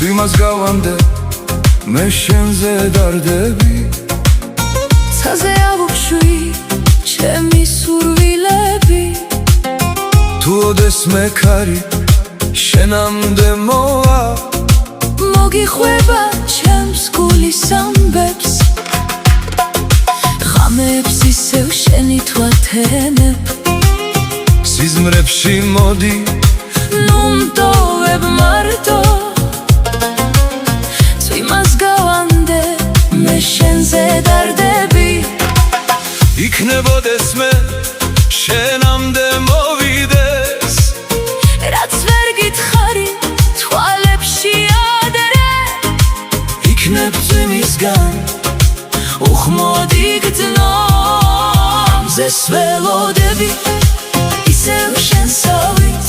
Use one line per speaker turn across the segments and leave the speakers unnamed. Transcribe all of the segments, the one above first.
Svimaz gavande me shenze dardebi
Tsaze avukshui chemi survilebi
Tu odes me kari shenamde moa
Mogikhveba chems gulis ambebs Khamebs isev sheni tvatheneb
Sizmrebshi modi
Numtoveb marto Svimaz gavande me shenze dardebi
Iknebodes me shenamde movides
Rats ver gitkhari tvalepshi adre
Ikneb zvimizgan
Ukhmodi gtnom Zes velodebi Isev shen savit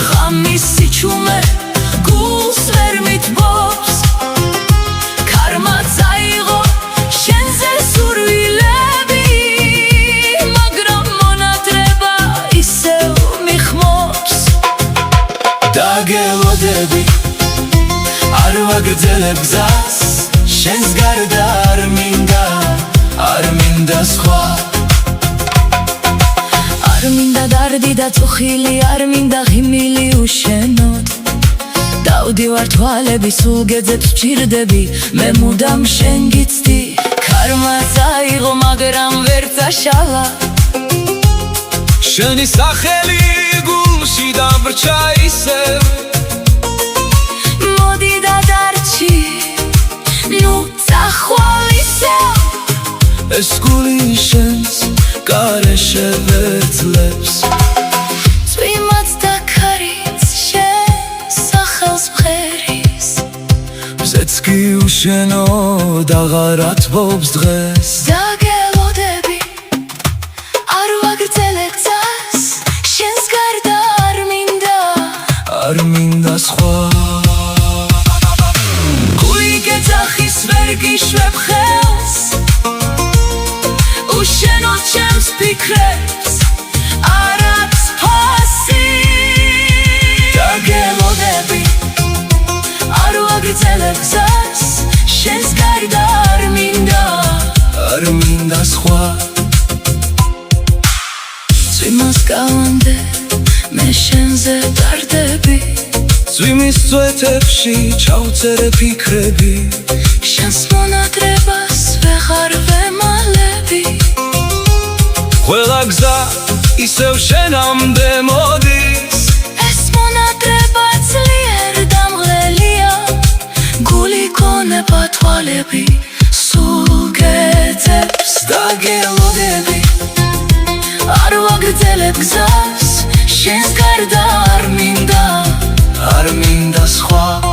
Khamis sichume Guls vermit bobs Karma zaigo Shenze survilebi Magram monatreba Isev mikhmobs
Dagelodebi Arvagdeleb gzas Shens garda arminda skva
Arminda dardi da tsukhili Arminda ghimili ushenot Davdivar tvalebis ულგეძებს ვჭირდები მე მუდამ შენ გიცდი Karma zaigo magram ver tsashala
Sheni sakheli gulshi davrcha isev
Modi da darchi Nu tsakhval isev
Es guli shens gareshe vertlebs
Zvimats da karits shen sakhels bgheris
Bzetski usheno dagharat bobs dges
Dagelodები არ ვაგრძელებ წას შენს გარდა არ მინდა
skva
გული გეძახის ვერ გიშვებ ხელს უშენოდ ჩემს ფიქრებს არ აქვს ფასი დაგელოდები არ ვაგრძელებ წას შენს გარდა არ
მინდა skva
Svimaz gavande me shenze dardebi
Zvimis tsvetebshi chavtsere fikrebi
Shens monadrebas veghar vemalebi
Qvela gza isev shenamde modis
Es monadreba tzlier damglelia Guli koneba tvalebi Sulgedzebs dagelodები არ ვაგრძელებ გზას შენს გარდა არ მინდა
skva